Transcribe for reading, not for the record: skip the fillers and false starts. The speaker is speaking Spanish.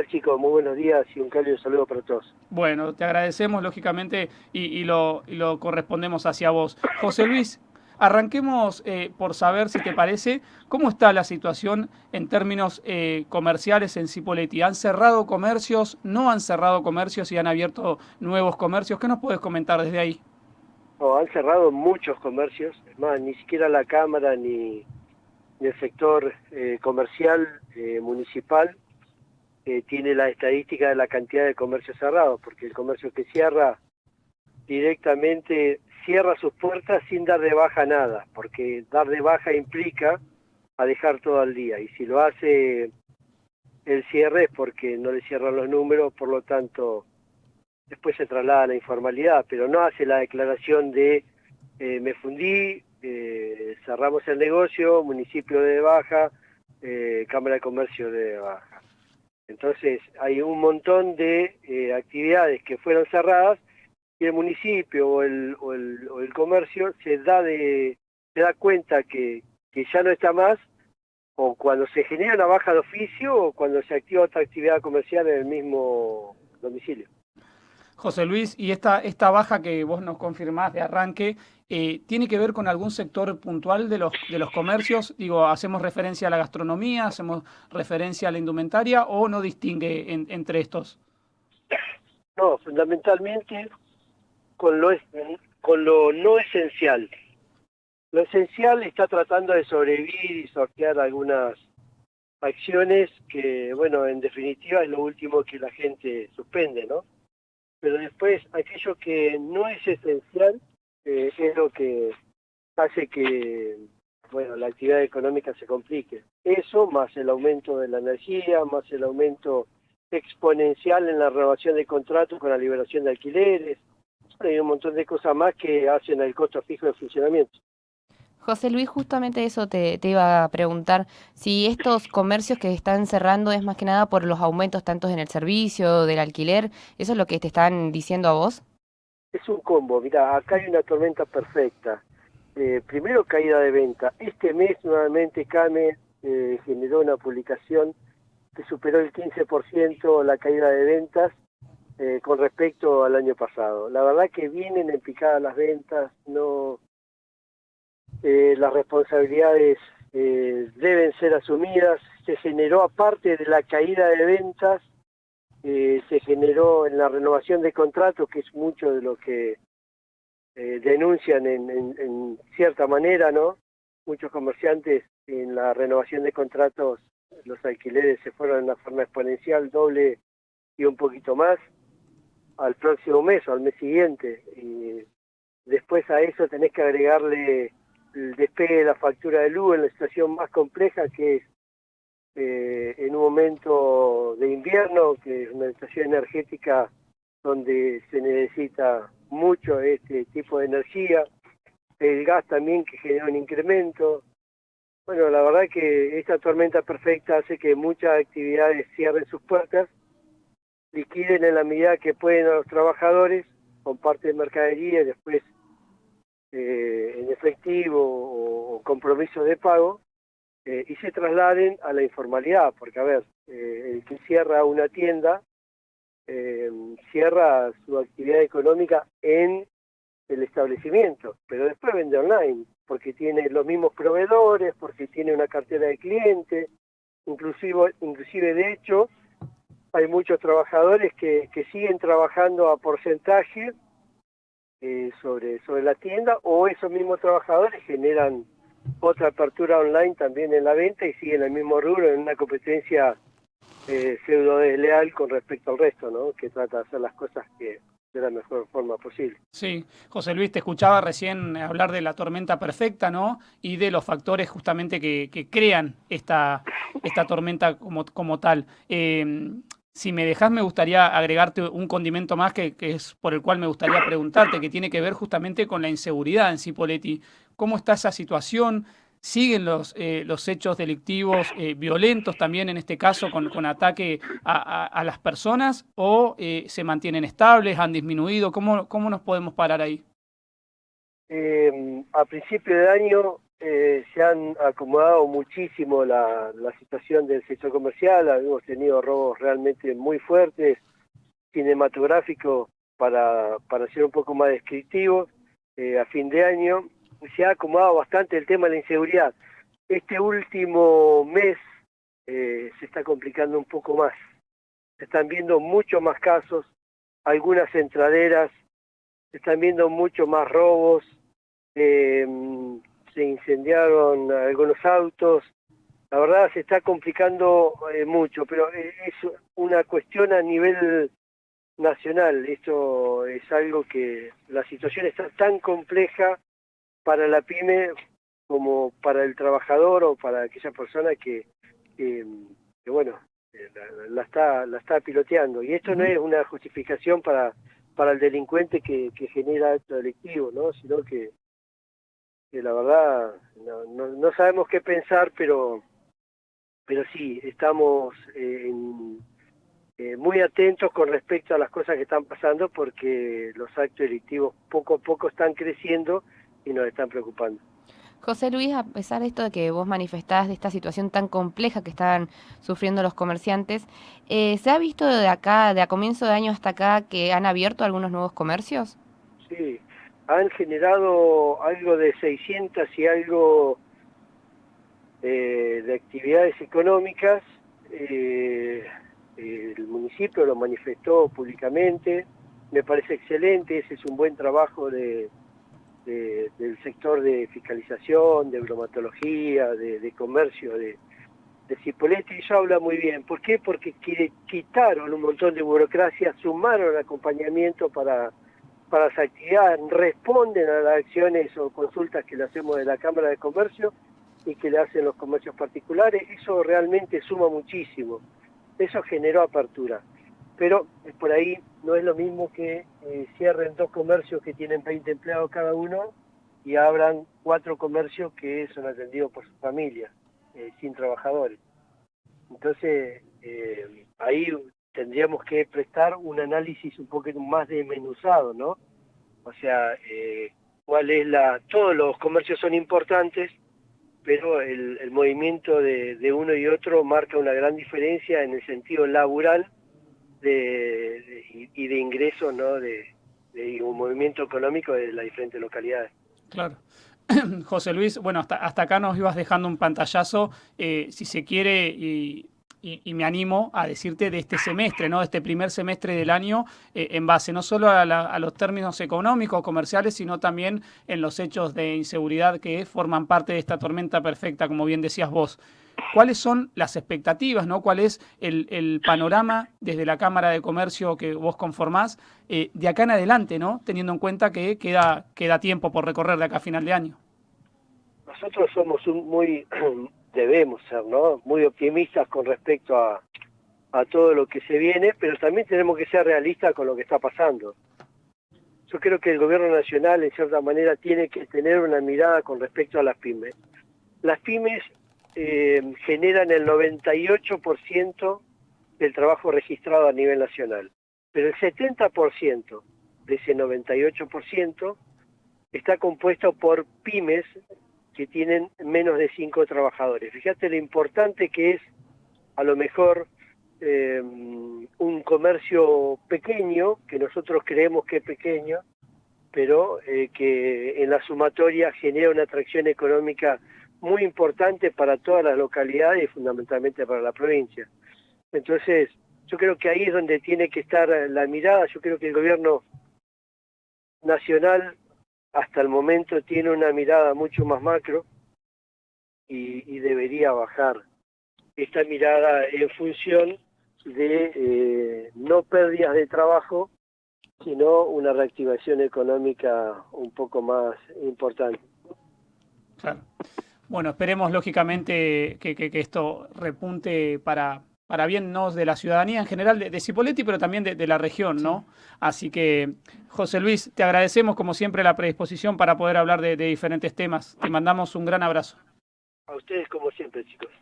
tal, chicos? Muy buenos días y un cálido saludo para todos. Bueno, te agradecemos lógicamente y lo correspondemos hacia vos. José Luis, arranquemos por saber, si te parece, cómo está la situación en términos comerciales en Cipolletti. ¿Han cerrado comercios, no han cerrado comercios y han abierto nuevos comercios? ¿Qué nos puedes comentar desde ahí? No, han cerrado muchos comercios, es más, ni siquiera la Cámara ni el sector comercial municipal tiene la estadística de la cantidad de comercios cerrados, porque el comercio que cierra directamente cierra sus puertas sin dar de baja nada, porque dar de baja implica a dejar todo al día, y si lo hace el cierre es porque no le cierran los números, por lo tanto después se traslada a la informalidad, pero no hace la declaración de me fundí, cerramos el negocio, municipio de baja, Cámara de Comercio de baja. Entonces hay un montón de actividades que fueron cerradas y el municipio o el comercio se da cuenta que ya no está más, o cuando se genera una baja de oficio o cuando se activa otra actividad comercial en el mismo domicilio. José Luis, y esta baja que vos nos confirmás de arranque, ¿tiene que ver con algún sector puntual de los comercios? Digo, ¿hacemos referencia a la gastronomía, hacemos referencia a la indumentaria o no distingue entre estos? No, fundamentalmente con con lo no esencial. Lo esencial está tratando de sobrevivir y sortear algunas acciones que, bueno, en definitiva es lo último que la gente suspende, ¿no? Pero después aquello que no es esencial es lo que hace que, bueno, la actividad económica se complique. Eso más el aumento de la energía, más el aumento exponencial en la renovación de contratos con la liberación de alquileres. Hay un montón de cosas más que hacen el costo fijo de funcionamiento. José Luis, justamente eso te iba a preguntar, si estos comercios que están cerrando es más que nada por los aumentos tantos en el servicio, del alquiler, ¿eso es lo que te están diciendo a vos? Es un combo, mirá, acá hay una tormenta perfecta. Primero caída de venta. Este mes nuevamente Came generó una publicación que superó el 15% la caída de ventas con respecto al año pasado. La verdad que vienen en picada las ventas, no las responsabilidades deben ser asumidas. Se generó, aparte de la caída de ventas, se generó en la renovación de contratos, que es mucho de lo que denuncian en cierta manera, ¿no? Muchos comerciantes en la renovación de contratos, los alquileres se fueron de una forma exponencial, doble y un poquito más, al próximo mes o al mes siguiente. Y después a eso tenés que agregarle el despegue de la factura de luz en la situación más compleja, que es en un momento de invierno, que es una estación energética donde se necesita mucho este tipo de energía, el gas también que genera un incremento. Bueno, la verdad que esta tormenta perfecta hace que muchas actividades cierren sus puertas, liquiden en la medida que pueden a los trabajadores con parte de mercadería y después en efectivo o compromisos de pago, y se trasladen a la informalidad, porque a ver, el que cierra una tienda cierra su actividad económica en el establecimiento, pero después vende online, porque tiene los mismos proveedores, porque tiene una cartera de clientes, inclusive de hecho, hay muchos trabajadores que siguen trabajando a porcentaje sobre la tienda, o esos mismos trabajadores generan otra apertura online también en la venta y siguen el mismo rubro en una competencia pseudo desleal con respecto al resto, ¿no? Que trata de hacer las cosas de la mejor forma posible. Sí, José Luis, te escuchaba recién hablar de la tormenta perfecta, ¿no? Y de los factores justamente que crean esta tormenta como tal. Si me dejás, me gustaría agregarte un condimento más que es por el cual me gustaría preguntarte, que tiene que ver justamente con la inseguridad en Cipolletti. ¿Cómo está esa situación? ¿Siguen los hechos delictivos violentos también en este caso con ataque a las personas o se mantienen estables, han disminuido? ¿Cómo nos podemos parar ahí? A principio de año se han acomodado muchísimo la situación del sector comercial. Hemos tenido robos realmente muy fuertes, cinematográficos, para ser un poco más descriptivos. A fin de año se ha acomodado bastante el tema de la inseguridad. Este último mes se está complicando un poco más. Se están viendo muchos más casos, algunas entraderas, se están viendo mucho más robos, se incendiaron algunos autos. La verdad se está complicando mucho, pero es una cuestión a nivel nacional. Esto es algo que la situación está tan compleja para la pyme como para el trabajador o para aquella persona que bueno, la está piloteando. Y esto no es una justificación para el delincuente que genera acto delictivo, ¿no? Sino que la verdad no sabemos qué pensar, pero sí, estamos muy atentos con respecto a las cosas que están pasando, porque los actos delictivos poco a poco están creciendo y nos están preocupando. José Luis, a pesar de esto de que vos manifestás de esta situación tan compleja que están sufriendo los comerciantes, ¿se ha visto de acá, de a comienzo de año hasta acá, que han abierto algunos nuevos comercios? Sí, han generado algo de 600 y algo de actividades económicas. El municipio lo manifestó públicamente. Me parece excelente, ese es un buen trabajo del sector de fiscalización, de bromatología, de comercio, de Cipolletti, y eso habla muy bien. ¿Por qué? Porque quitaron un montón de burocracia, sumaron acompañamiento para las actividades, responden a las acciones o consultas que le hacemos de la Cámara de Comercio y que le hacen los comercios particulares. Eso realmente suma muchísimo. Eso generó apertura. Pero por ahí no es lo mismo que cierren 2 comercios que tienen 20 empleados cada uno y abran 4 comercios que son atendidos por su familia, sin trabajadores. Entonces, ahí tendríamos que prestar un análisis un poquito más desmenuzado, ¿no? O sea, cuál es todos los comercios son importantes, pero el movimiento de uno y otro marca una gran diferencia en el sentido laboral y de ingresos, ¿no? De un movimiento económico de las diferentes localidades. Claro. José Luis, bueno, hasta acá nos ibas dejando un pantallazo, si se quiere, y me animo a decirte de este semestre, ¿no? De este primer semestre del año, en base no solo a los términos económicos, comerciales, sino también en los hechos de inseguridad que forman parte de esta tormenta perfecta, como bien decías vos. ¿Cuáles son las expectativas, ¿no? ¿Cuál es el panorama desde la Cámara de Comercio que vos conformás de acá en adelante, ¿no? Teniendo en cuenta que queda tiempo por recorrer de acá a final de año. Nosotros somos debemos ser, ¿no? Muy optimistas con respecto a todo lo que se viene, pero también tenemos que ser realistas con lo que está pasando. Yo creo que el gobierno nacional, en cierta manera, tiene que tener una mirada con respecto a las pymes. Las pymes generan el 98% del trabajo registrado a nivel nacional, pero el 70% de ese 98% está compuesto por pymes que tienen menos de 5 trabajadores. Fíjate lo importante que es, a lo mejor, un comercio pequeño, que nosotros creemos que es pequeño, pero que en la sumatoria genera una atracción económica muy importante para todas las localidades y fundamentalmente para la provincia. Entonces, yo creo que ahí es donde tiene que estar la mirada. Yo creo que el gobierno nacional hasta el momento tiene una mirada mucho más macro y debería bajar esta mirada en función de no pérdidas de trabajo, sino una reactivación económica un poco más importante. Claro. Bueno, esperemos lógicamente que esto repunte para bien, ¿no?, de la ciudadanía en general, de Cipolletti, pero también de la región, ¿no? Sí. Así que, José Luis, te agradecemos como siempre la predisposición para poder hablar de diferentes temas. Te mandamos un gran abrazo. A ustedes como siempre, chicos.